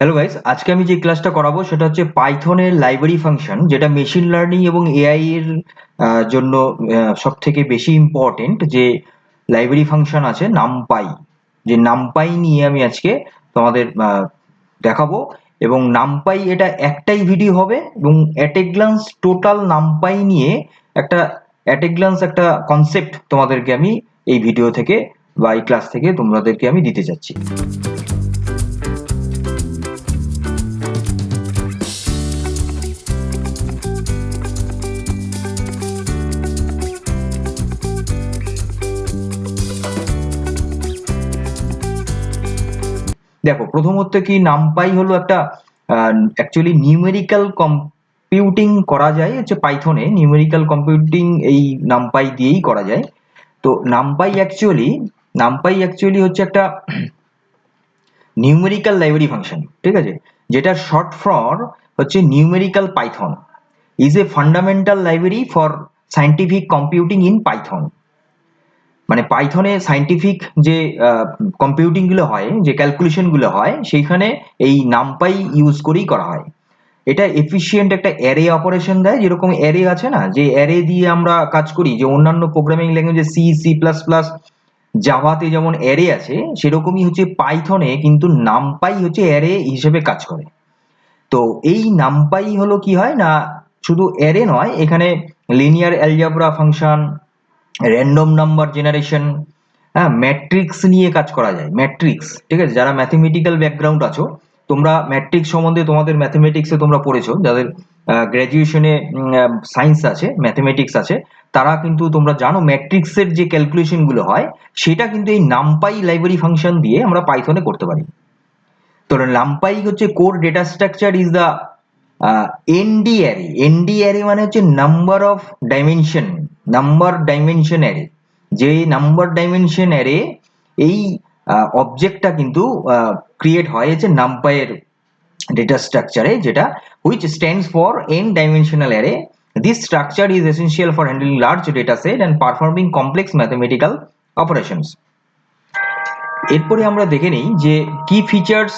Hello guys, আজকে আমি যে ক্লাসটা করাবো সেটা হচ্ছে পাইথনের লাইব্রেরি ফাংশন, যেটা মেশিন লার্নিং এবং এআই এর জন্য সব থেকে বেশি ইম্পর্টেন্ট যে লাইব্রেরি ফাংশন আছে নামপাই। যে নামপাই নিয়ে আমি আজকে তোমাদের দেখাবো। এবং নামপাই এটা একটাই ভিডিও হবে এবং at a glance total NumPy নিয়ে একটা অ্যাট এ গ্লান্স একটা কনসেপ্ট তোমাদেরকে আমি এই ভিডিও থেকে বা এই ক্লাস থেকে তোমাদেরকে আমি দিতে চাচ্ছি। দেখো, প্রথমত কি নামপাই হলো একটা অ্যাকচুয়ালি নিউমেরিক্যাল কম্পিউটিং করা যায় হচ্ছে পাইথনে। নিউমেরিক্যাল কম্পিউটিং এই নামপাই দিয়েই করা যায়। তো নামপাই অ্যাকচুয়ালি হচ্ছে একটা নিউমেরিক্যাল লাইব্রেরি ফাংশন, ঠিক আছে, যেটা শর্ট ফর হচ্ছে numerical Python is a fundamental library for scientific computing in Python. মানে পাইথনে সায়েন্টিফিক যে কম্পিউটিং গুলো হয়, যে ক্যালকুলেশন গুলো হয়, সেইখানে এই নামপাই ইউজ করেই করা হয়। এটা এফিশিয়েন্ট একটা অ্যারে অপারেশন দেয়। যেরকম অ্যারে আছে না, যে অ্যারে দিয়ে আমরা কাজ করি, যে অন্যান্য প্রোগ্রামিং ল্যাঙ্গুয়েজে সি, সি প্লাস প্লাস, জাভাতে যেমন অ্যারে আছে, সেরকমই হচ্ছে পাইথনে কিন্তু নামপাই হচ্ছে অ্যারে হিসেবে কাজ করে। তো এই নামপাই হলো কি হয় না, শুধু অ্যারে নয়, এখানে linear algebra function, random number generation, হ্যাঁ, ম্যাট্রিক্স নিয়ে কাজ করা যায়। ম্যাট্রিক্স, ঠিক আছে, যারা ম্যাথমেটিক্যাল ব্যাকগ্রাউন্ড আছো, তোমরা ম্যাট্রিক্স সম্বন্ধে তোমাদের ম্যাথমেটিক্সে তোমরা পড়েছো, যাদের গ্র্যাজুয়েশনে সায়েন্স আছে, ম্যাথমেটিক্স আছে, তারা কিন্তু তোমরা জানো ম্যাট্রিক্সের যে ক্যালকুলেশন গুলো হয়, সেটা কিন্তু এই নামপাই লাইব্রেরি ফাংশন দিয়ে আমরা পাইথনে করতে পারি। তো নামপাই হচ্ছে core data structure is the ND array. ND array মানে হচ্ছে নাম্বার ডাইমেনশন অ্যারে। যে নাম্বার ডাইমেনশন অ্যারে, এই অবজেক্টটা কিন্তু ক্রিয়েট হয় হচ্ছে নামপাইয়ের ডেটা স্ট্রাকচারে, যেটা which stands for n dimensional array. This structure is essential for handling large data set and performing complex mathematical operations. এরপরে আমরা দেখে নিই যে কি ফিচার্স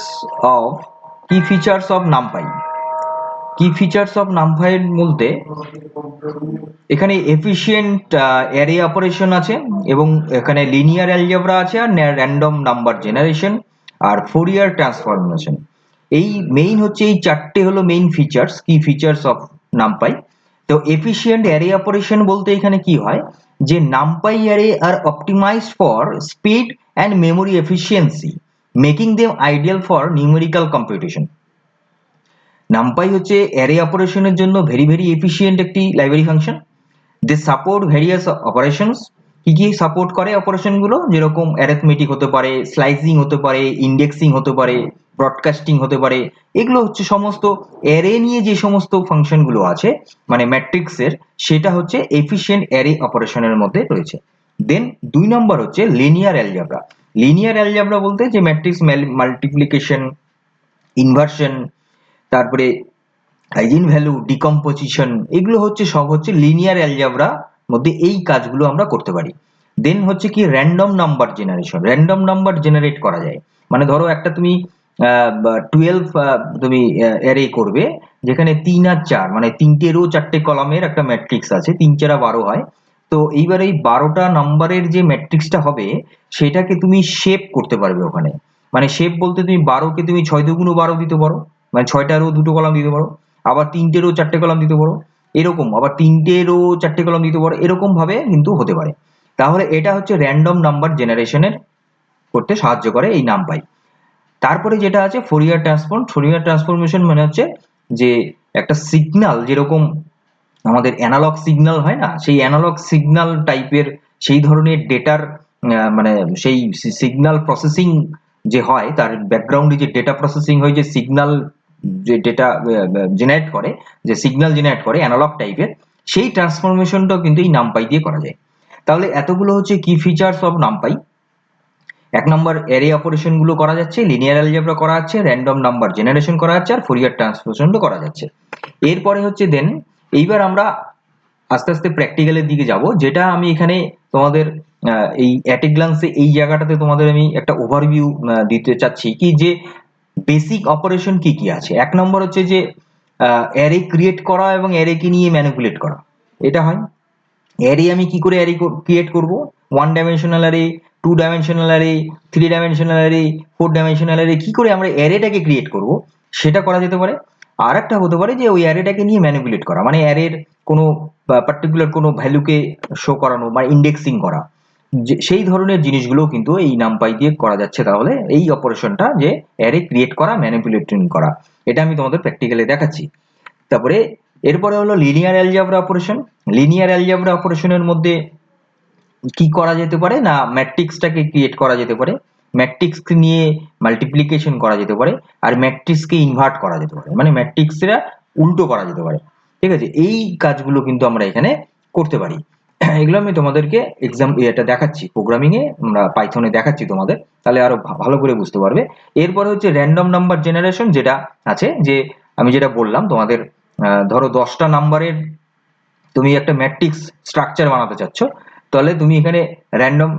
অফ নামপাই। কি ফিচার্স অফ নামপাই এর মধ্যে এখানে এফিশিয়েন্ট অ্যারে অপারেশন আছে, এবং এখানে লিনিয়ার অ্যালজেব্রা আছে, আর র্যান্ডম নাম্বার জেনারেশন, আর ফোরিয়ার ট্রান্সফরমেশন। এই মেইন হচ্ছে এই চারটে হলো মেইন ফিচার্স, কি ফিচার্স অফ নামপাই। তো এফিশিয়েন্ট অ্যারে অপারেশন বলতে এখানে কি হয়, যে নামপাই অ্যারে আর optimized for speed and memory efficiency, making them ideal for numerical computation. NumPy হচ্ছে অ্যারে অপারেশনের জন্য ভেরি ভেরি এফিশিয়েন্ট একটি library function. They support various operations. কি কি সাপোর্ট করে অপারেশন গুলো, যেরকম অ্যারিথমেটিক হতে পারে, স্লাইসিং হতে পারে, ইন্ডেক্সিং হতে পারে, ব্রডকাস্টিং হতে পারে। এগুলো হচ্ছে সমস্ত অ্যারে নিয়ে যে সমস্ত ফাংশন গুলো আছে, মানে ম্যাট্রিক্সের, সেটা হচ্ছে এফিশিয়েন্ট অ্যারে অপারেশনের মধ্যে রয়েছে। দেন 2 নম্বর হচ্ছে লিনিয়ার অ্যালজেব্রা। লিনিয়ার অ্যালজেব্রা বলতে যে ম্যাট্রিক্স মাল্টিপ্লিকেশন, ইনভার্সন, তারপরে আইজেন ভ্যালু, ডিকম্পোজিশন, এগুলো হচ্ছে সব হচ্ছে লিনিয়ার অ্যালজেব্রা মধ্যে এই কাজগুলো আমরা করতে পারি। দেন হচ্ছে কি random number generation. Random number generate করা যায়, মানে ধরো একটা তুমি 12 তুমি অ্যারে করবে, যেখানে 3 আর 4 মানে 3টে রো 4টে কলামের একটা ম্যাট্রিক্স আছে, 3 4 12 হয়। তো এইবার এই 12টা নাম্বারের যে ম্যাট্রিক্সটা হবে, সেটাকে তুমি শেপ করতে পারবে ওখানে। মানে শেপ বলতে তুমি 12কে তুমি 6 দুগুণ 12 দিতে পারো, মানে 6টা রো 2টো কলাম দিতে পারো। আবার 3টে রো 4টে কলাম দিতে পারো, এরকম। আবার 3টে রো 4টে কলাম দিতে পারো, এরকম ভাবে কিন্তু হতে পারে। তাহলে এটা হচ্ছে র্যান্ডম নাম্বার জেনারেশনের করতে সাহায্য করে এই নামপাই। তারপরে যেটা আছে ফোরিয়ার ট্রান্সফর্ম। ফোরিয়ার ট্রান্সফরমেশন মানে হচ্ছে যে একটা সিগন্যাল, যেরকম আমাদের অ্যানালগ সিগন্যাল হয় না, সেই অ্যানালগ সিগন্যাল টাইপের সেই ধরনের ডেটার মানে সেই সিগন্যাল প্রসেসিং যে হয়, তার ব্যাকগ্রাউন্ডে যে ডেটা প্রসেসিং হয়, যে সিগন্যাল, যে ডেটা জেনারেট করে, যে সিগন্যাল জেনারেট করে অ্যানালগ টাইপের, সেই ট্রান্সফরমেশনটাও কিন্তু এই নামপাই দিয়ে করা যায়। তাহলে এতগুলো হচ্ছে কি features of NumPy. 1 number, array operation গুলো করা যাচ্ছে, লিনিয়ার অ্যালজেব্রা করা যাচ্ছে, র্যান্ডম নাম্বার জেনারেশন করা যাচ্ছে, আর ফোরিয়ার ট্রান্সফরমেশন করা যাচ্ছে। এরপরে হচ্ছে দেন এইবার আমরা আস্তে আস্তে প্র্যাকটিক্যালের দিকে যাব, যেটা আমি এখানে তোমাদের এই অ্যাট এ গ্লান্সে এই জায়গাটাতে তোমাদের আমি একটা ওভারভিউ দিতে চাচ্ছি, কি যে বেসিক অপারেশন কি কি আছে। এক নম্বর হচ্ছে যে অ্যারে ক্রিয়েট করা এবং অ্যারেকে নিয়ে ম্যানিপুলেট করা, এটা হয়। অ্যারে আমি কি করে অ্যারে ক্রিয়েট করব, 1 dimensional array, 2 dimensional array, 3 dimensional array, 4 dimensional array, কি করে আমরা অ্যারেটাকে ক্রিয়েট করব সেটা করা যেতে পারে। আর একটা হতে পারে যে ওই অ্যারেটাকে নিয়ে ম্যানিপুলেট করা, মানে অ্যারের কোনো পার্টিকুলার কোনো ভ্যালুকে শো করানো বা ইন্ডেক্সিং করা, সেই ধরনের জিনিসগুলো কিন্তু এই নামপাই দিয়ে করা যাচ্ছে। তাহলে এই অপারেশনটা যে অ্যারে ক্রিয়েট করা, ম্যানিপুলেটিং করা, এটা আমি তোমাদের প্র্যাকটিক্যালি দেখাচ্ছি। তারপরে এরপরে হলো linear algebra operation. Linear algebra অপারেশনের মধ্যে কি করা যেতে পারে না, ম্যাট্রিক্সটাকে ক্রিয়েট করা যেতে পারে, ম্যাট্রিক্সকে নিয়ে মাল্টিপ্লিকেশন করা যেতে পারে, আর ম্যাট্রিক্সকে ইনভার্ট করা যেতে পারে, মানে ম্যাট্রিক্সটা উল্টো করা যেতে পারে। ঠিক আছে, এই কাজগুলো কিন্তু আমরা এখানে করতে পারি। এগুলো আমি তোমাদেরকে এটা দেখাচ্ছি, প্রোগ্রামিং এ আমরা পাইথনে দেখাচ্ছি তোমাদের, তাহলে আরো ভালো করে বুঝতে পারবে। এরপরে হচ্ছে র্যান্ডম নাম্বার জেনারেশন, যেটা আছে যে আমি যেটা বললাম তোমাদের, ধরো 10টা নাম্বারের তুমি একটা ম্যাট্রিক্স স্ট্রাকচার বানাতে চাচ্ছ, তাহলে তুমি এখানে র্যান্ডম,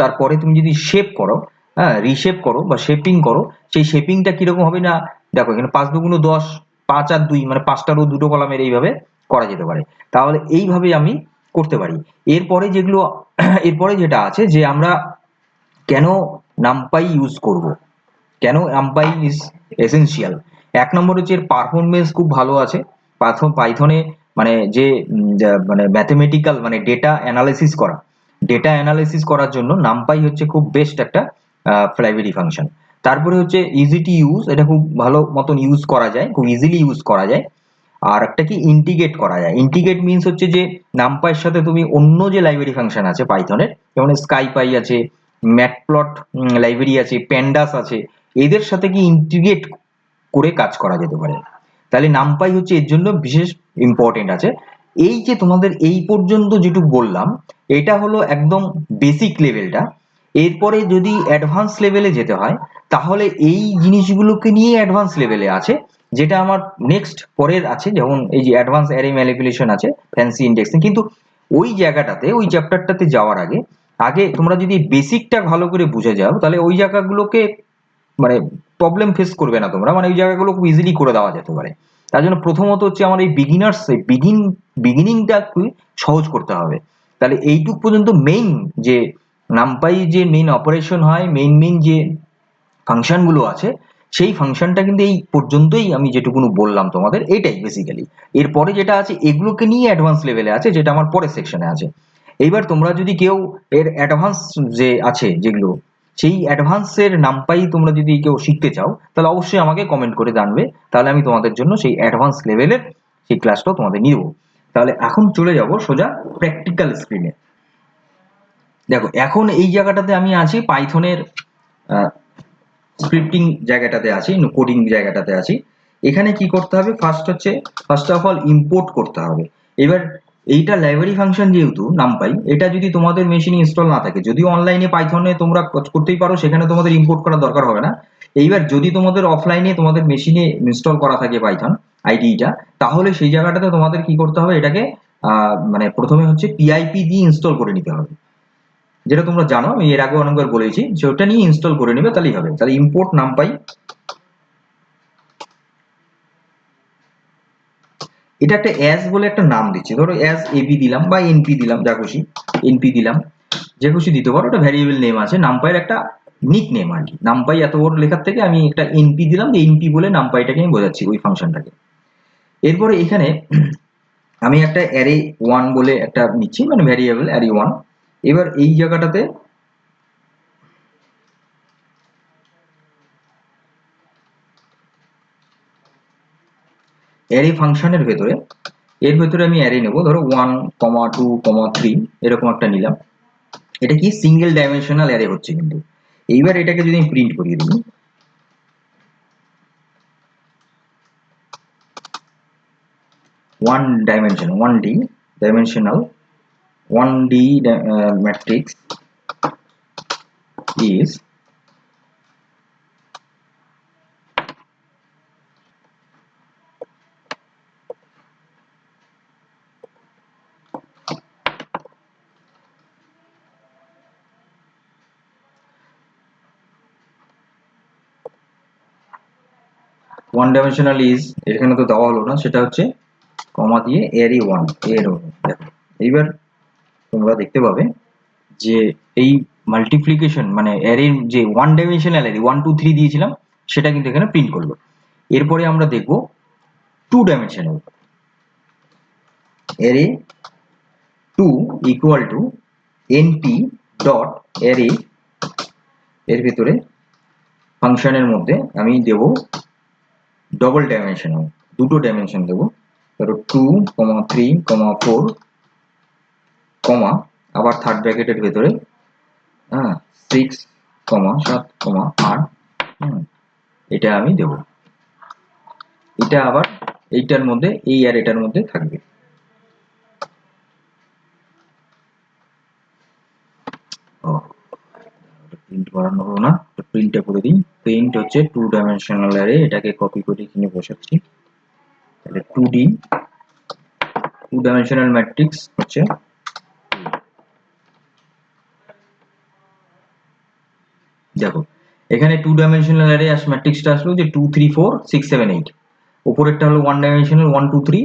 তারপরে তুমি যদি শেপ করো, হ্যাঁ রিশেপ করো বা শেপিং করো, সেই শেপিংটা কিরকম হবে না, দেখো এখানে 5 × 10, 5 আর 2, মানে 5টা রো 2টো কলামের, এইভাবে করা যেতে পারে। তাহলে এইভাবে আমি করতে পারি। এরপরে যেগুলো এরপরে যেটা আছে যে আমরা কেন নামপাই ইউজ করব, কেন নামপাই ইজ এসেনশিয়াল। এক নম্বর হচ্ছে এর পারফরমেন্স খুব ভালো আছে। পাইথনে মানে যে মানে ম্যাথমেটিক্যাল মানে ডেটা অ্যানালাইসিস করার জন্য নামপাই হচ্ছে খুব বেস্ট একটা লাইব্রেরি ফাংশন। তারপরে হচ্ছে ইজি টু ইউজ, এটা খুব ভালো মতন ইউজ করা যায়, খুব ইজিলি ইউজ করা যায়। আর একটা কি, ইন্টিগ্রেট করা যায়। ইন্টিগ্রেট মিন্স হচ্ছে যে নামপাইয়ের সাথে তুমি অন্য যে লাইব্রেরি ফাংশন আছে পাইথনের, যেমন স্কাইপাই আছে, ম্যাটপ্লট লাইব্রেরি আছে, প্যান্ডাস আছে, এদের সাথে কি ইন্টিগ্রেট করে কাজ করা যেতে পারে। তাহলে নামপাই হচ্ছে এর জন্য বিশেষ ইম্পর্টেন্ট আছে। এই যে তোমাদের এই পর্যন্ত যেটুকু বললাম, এটা হলো একদম বেসিক লেভেলটা। এরপরে যদি অ্যাডভান্স লেভেলে যেতে হয়, তাহলে এই জিনিসগুলোকে নিয়ে অ্যাডভান্স লেভেলে আছে, যেটা আমার নেক্সট পরের আছে, যেমন এই যে অ্যাডভান্স অ্যারে ম্যানিপুলেশন আছে, ফ্যান্সি ইন্ডেক্সিং। কিন্তু ওই জায়গাটাতে, ওই চ্যাপ্টারটাতে যাওয়ার আগে আগে তোমরা যদি বেসিকটা ভালো করে বুঝে যাও, তাহলে ওই জায়গাগুলোকে মানে প্রবলেম ফেস করবে না তোমরা, মানে ওই জায়গাগুলো খুব ইজিলি করে দেওয়া যেতে পারে। তার জন্য প্রথমত হচ্ছে আমার এই বিগিনিংটা খুবই সহজ করতে হবে। তাহলে এইটুক পর্যন্ত মেইন যে নামপাই যে মেইন অপারেশন হয়, মেইন যে ফাংশন গুলো আছে, সেই ফাংশনটা কিন্তু এই পর্যন্তই আমি যেটুকুন বললাম তোমাদের, এইটাই বেসিক্যালি। এরপরে যেটা আছে এগুলোকে নিয়ে অ্যাডভান্স লেভেলে আছে, যেটা আমার পরের সেকশনে আছে। এইবার তোমরা যদি কেউ এর অ্যাডভান্স যে আছে যেগুলো, সেই অ্যাডভান্সের নামপাই তোমরা যদি কেউ শিখতে চাও, তাহলে অবশ্যই আমাকে কমেন্ট করে জানবে, তাহলে আমি তোমাদের জন্য সেই অ্যাডভান্স লেভেলের সেই ক্লাসটাও তোমাদের নিয়ে দেবো। তাহলে এখন চলে যাব সোজা প্র্যাকটিক্যাল স্ক্রিনে। দেখো এখন এই জায়গাটাতে আমি আছি পাইথনের স্ক্রিপ্টিং জায়গাটাতে আছি, কোডিং জায়গাটাতে আছি। এখানে কি করতে হবে, ফার্স্ট অফ অল ইম্পোর্ট করতে হবে। এবার এইটা লাইব্রেরি ফাংশন যেহেতু নামপাই, এটা যদি তোমাদের মেশিনে ইনস্টল না থাকে, যদিও অনলাইনে পাইথনে তোমরা করতেই পারো, সেখানে তোমাদের ইম্পোর্ট করার দরকার হবে না। এইবার যদি তোমাদের অফলাইনে তোমাদের মেশিনে ইনস্টল করা থাকে পাইথন আইডিটা, তাহলে সেই জায়গাটাতে তোমাদের কি করতে হবে, এটাকে মানে প্রথমে হচ্ছে পিআইপি দিয়ে ইনস্টল করে নিতে হবে, যেটা তোমরা জানো, আমি এর আগে অনেকবার বলেছি, যে ওটা নিয়ে ইনস্টল করে নেবে, তাহলেই হবে। তাহলে ইম্পোর্ট নামপাই, এটা একটা অ্যাজ বলে একটা নাম দিচ্ছি, ধরো অ্যাজ এবি দিলাম বা এনপি দিলাম, যা খুশি এনপি দিলাম, যে খুশি দিতে পারো, ওটা ভ্যারিয়েবল নেম আছে, নামপাইয়ের একটা নিক নেম আর কি। নামপাই এত বড় লেখার থেকে আমি একটা এনপি দিলাম, যে এনপি বলে নামপাইটাকে আমি বোঝাচ্ছি, ওই ফাংশনটাকে। এরপরে এখানে আমি একটা অ্যারে ওয়ান বলে একটা নিচ্ছি, মানে ভ্যারিয়েবল অ্যারে ওয়ান। এবার এই জায়গাটাতে অ্যারে ফাংশনের ভেতরে, এর ভেতরে আমি অ্যারে নেব, ধরো 1, 2, 3 এরকম একটা নিলাম। এটা কি সিঙ্গেল ডাইমেনশনাল অ্যারে হচ্ছে কিন্তু। এইবার এটাকে যদি আমি প্রিন্ট করিয়ে দিই, 1 dimensional 1D matrix is one dimensional is, এখানে তো দেওয়া হলো না, সেটা হচ্ছে কমা দিয়ে অ্যারে 1 এর দেখো। এইবার তোমরা দেখতে পাবে যে এই মাল্টিপ্লিকেশন মানে অ্যারের যে ওয়ান ডাইমেনশনাল অ্যারে 1 2 3 দিয়েছিলাম সেটা কিন্তু এখানে প্রিন্ট করলো। এরপরে আমরা দেখব two dimensional array 2 equal to np dot array, এর ভিতরে ফাংশনের মধ্যে আমি দেব ডবল ডাইমেনশনাল, দুটো ডাইমেনশন দেব, ধরো 2, 3, 4, কমা আবার থার্ড ব্র্যাকেটের ভেতরে 6, 7, 8, এটা আমি দেব। এটা আবার এইটার মধ্যে, এই আর এটার মধ্যে থাকবে। প্রিন্ট করানো হলো না, প্রিন্টটা করে দিই। প্রিন্ট হচ্ছে টু ডাইমেনশনাল অ্যারে, এটাকে কপি করে এখানে বসাচ্ছি। তাহলে 2D টু ডাইমেনশনাল ম্যাট্রিক্স হচ্ছে দেখো এখানে টু ডাইমেনশনাল অ্যারে ম্যাট্রিক্সটা আসলো যে 2 3 4 6 7 8, উপরেরটা হলো ওয়ান ডাইমেনশনাল 1 2 3,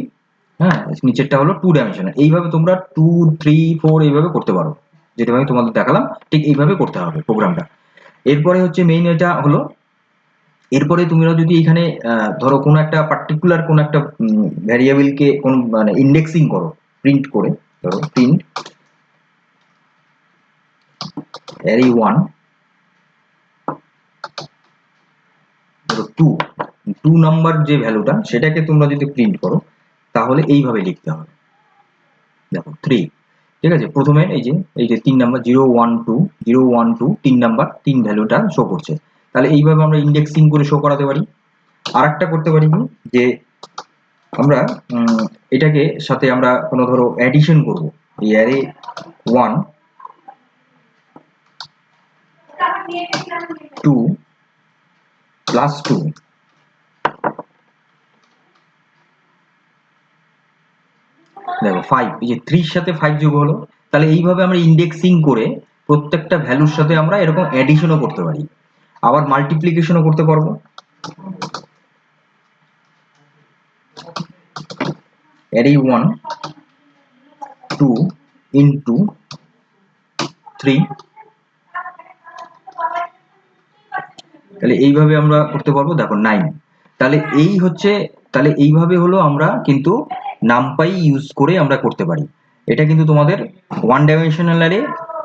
হ্যাঁ নিচেরটা হলো টু ডাইমেনশনাল। এইভাবে তোমরা 2 3 4 এইভাবে করতে পারো, যেটা আমি তোমাদের দেখালাম ঠিক এইভাবে করতে হবে প্রোগ্রামটা। এরপরে হচ্ছে মেইন এটা হলো, এরপরে তোমরা যদি এখানে ধরো কোনো একটা পার্টিকুলার কোনো একটা ভ্যারিয়েবলকে কোন মানে ইন্ডেক্সিং করো প্রিন্ট করে, ধরো প্রিন্ট অ্যারে 1 ধরো 2 নাম্বার যে ভ্যালুটা সেটাকে তোমরা যদি প্রিন্ট করো তাহলে এইভাবে লিখতে হবে। দেখো 3, ঠিক আছে, প্রথমে এই যে 3 নাম্বার 0 1 2 0 1 2 3 নাম্বার 3 ভ্যালুটা শো করছে, তাহলে এইভাবে আমরা ইন্ডেক্সিং করে শো করাতে পারি। আরেকটা করতে পারি কি যে আমরা এটাকে সাথে আমরা কোনো ধরো অ্যাডিশন করব, এই অ্যারে 1 2 প্লাস 2, দেখো 5, এই যে 3 এর সাথে 5 যোগ হলো, তাহলে এইভাবে আমরা ইন্ডেক্সিং করে প্রত্যেকটা ভ্যালুর সাথে আমরা এরকম অ্যাডিশনও করতে পারি, আবার মাল্টিপ্লিকেশনও করতে পারবো। অ্যারে 1 2 ইনটু 3, তাহলে এইভাবে আমরা করতে পারবো। দেখো 9, তাহলে এই হচ্ছে, তাহলে এইভাবে হলো আমরা কিন্তু নামপাই ইউজ করে আমরা করতে পারি। এটা কিন্তু তোমাদের one dimensional array,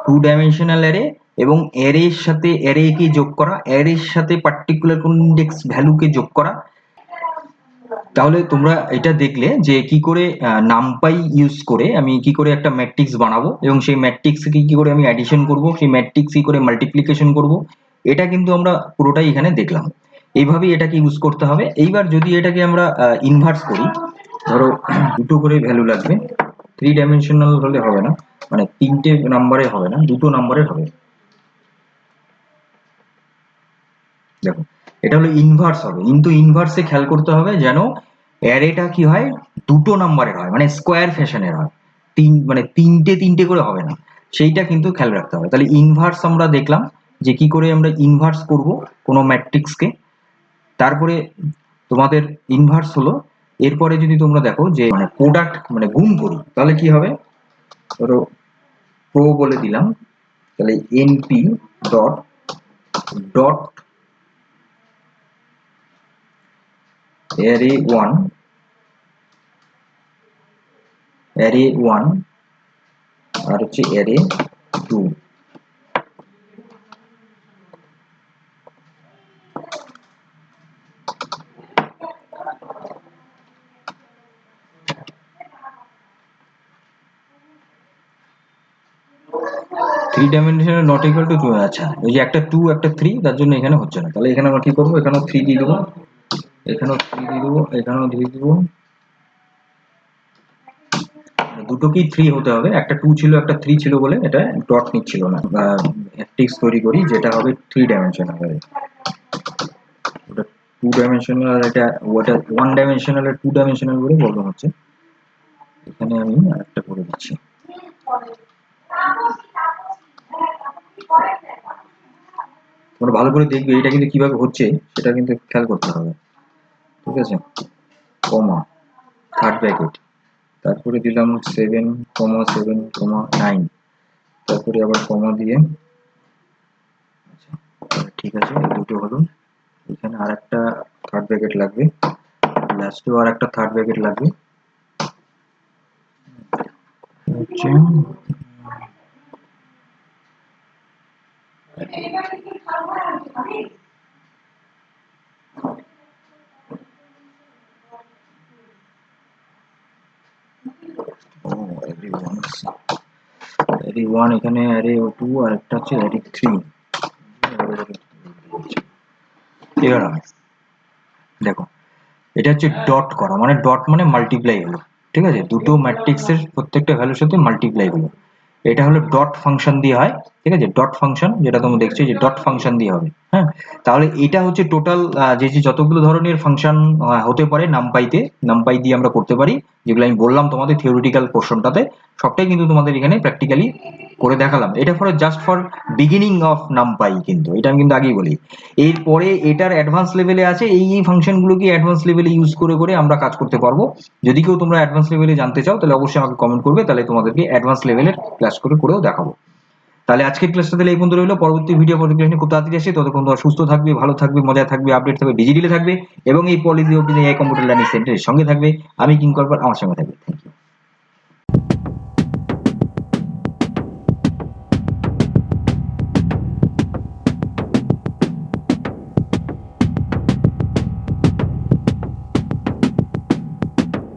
two dimensional array এবং অ্যারের সাথে অ্যারেকে যোগ করা, অ্যারের সাথে পার্টিকুলার কোন ইন্ডেক্স ভ্যালুকে যোগ করা। তাহলে তোমরা এটা দেখলে যে কি করে নামপাই ইউজ করে আমি কি করে একটা ম্যাট্রিক্স বানাবো এবং সেই ম্যাট্রিক্সকে কি করে আমি অ্যাডিশন করব, সেই ম্যাট্রিক্স কি করে মাল্টিপ্লিকেশন করব, এটা কিন্তু আমরা পুরোটাই এখানে দেখলাম। এইভাবেই এটাকে ইউজ করতে হবে। এইবার যদি এটাকে আমরা ইনভার্স করি, ধরো দুটো করে ভ্যালু লাগবে, 3 ডাইমেনশনাল হলে হবে না, মানে 3টে নাম্বারে হবে না, দুটো নাম্বারে হবে। দেখো এটা হলো ইনভার্স হবে, কিন্তু ইনভার্সে খেয়াল করতে হবে যেন অ্যারেটা কি হয় দুটো নাম্বারের হয়, মানে স্কোয়ার ফ্যাশনের হয়, মানে তিনটে করে হবে না, সেইটা কিন্তু খেয়াল রাখতে হবে। তাহলে ইনভার্স আমরা দেখলাম যে কি করে আমরা ইনভার্স করব কোনো ম্যাট্রিক্সকে। তারপরে তোমাদের ইনভার্স হলো, এরপরে যদি তোমরা দেখো যে মানে প্রোডাক্ট মানে গুণ করি তাহলে কি হবে, ধরো প্রো বলে দিলাম, তাহলে NP dot dot array 1 array 1 আর হচ্ছে array 2। Three dimensional not equal to 2, আচ্ছা ওই যে একটা 2 একটা 3 তার জন্য এখানে হচ্ছে না, তাহলে এখানে আমরা কি করবো, এখানেও 3 দিয়ে দেবো, এখানেও 3 দিয়ে দেবো, এখানেও দিয়ে দেবো, দুটোকেই 3 হতে হবে, একটা 2 ছিল একটা 3 ছিল বলে এটা ডট নিচ্ছিল না। ম্যাট্রিক্স তৈরি করি যেটা হবে 3 ডাইমেনশনাল, ওটা 2 ডাইমেনশনাল, এটা ওটা 1 ডাইমেনশনাল আর 2 ডাইমেনশনাল বলে বলতে হচ্ছে। এখানে আমি আরেকটা করে দিচ্ছি। তোমরা ভালো করে দেখবে এটা কিন্তু কিভাবে হচ্ছে সেটা কিন্তু খেয়াল করতে হবে। ঠিক আছে, কমা, থার্ড ব্র্যাকেট, তারপরে দিলাম 7,7,9, তারপরে আবার কমা দিয়ে, ঠিক আছে, এই দুটো হলো। এখানে আর একটা থার্ড ব্র্যাকেট লাগবে, লাস্টেও আর একটা থার্ড ব্র্যাকেট লাগবে, হচ্ছে অ্যারে 1, এখানে অ্যারে 2, আর একটা হচ্ছে অ্যারে 3। এবার দেখো, এটা হচ্ছে ডট করা, মানে ডট মানে মাল্টিপ্লাই হলো, ঠিক আছে, দুটো ম্যাট্রিক্সের প্রত্যেকটা ভ্যালুর সাথে মাল্টিপ্লাই হলো, এটা হলো ডট ফাংশন দিয়ে হয়, ঠিক আছে, ডট ফাংশন যেটা তোমরা দেখছো যে ডট ফাংশন দিয়ে হবে। হ্যাঁ, তাহলে এটা হচ্ছে টোটাল যে যে যতগুলো ধরনের ফাংশন হতে পারে নামপাইতে, নামপাই দিয়ে আমরা করতে পারি, যেগুলো আমি বললাম তোমাদের থিওরিটিক্যাল পোর্শনটাতে, সবটাই কিন্তু তোমাদের এখানে প্র্যাকটিক্যালি করে দেখালাম। এটা for just for beginning of NumPy, কিন্তু এটা আমি কিন্তু আগেই বলি। এরপরে এটার অ্যাডভান্স লেভেলে আছে, এই ফাংশনগুলোকে অ্যাডভান্স লেভেলে ইউজ করে করে আমরা কাজ করতে পারবো। যদি কেউ তোমরা অ্যাডভান্স লেভেলে জানতে চাও তাহলে অবশ্যই আমাকে কমেন্ট করবে, তাহলে তোমাদেরকে অ্যাডভান্স লেভেলের ক্লাস করে করেও দেখাবো। তাহলে আজকের ক্লাসটা তাহলে এই পর্যন্ত রইলো, পরবর্তী ভিডিও নিয়ে খুব তাড়াতাড়ি আসে, ততক্ষণ তোমরা সুস্থ থাকবে, ভালো থাকবে, মজায় থাকবে, আপডেট থাকবে, ডিজিটালে থাকবে, এবং এই পলিসি কম্পিউটার লার্নিং সেন্টারের সঙ্গে থাকবে। আমি কিংকর্পোর, আমার সঙ্গে থাকবে। Thank you.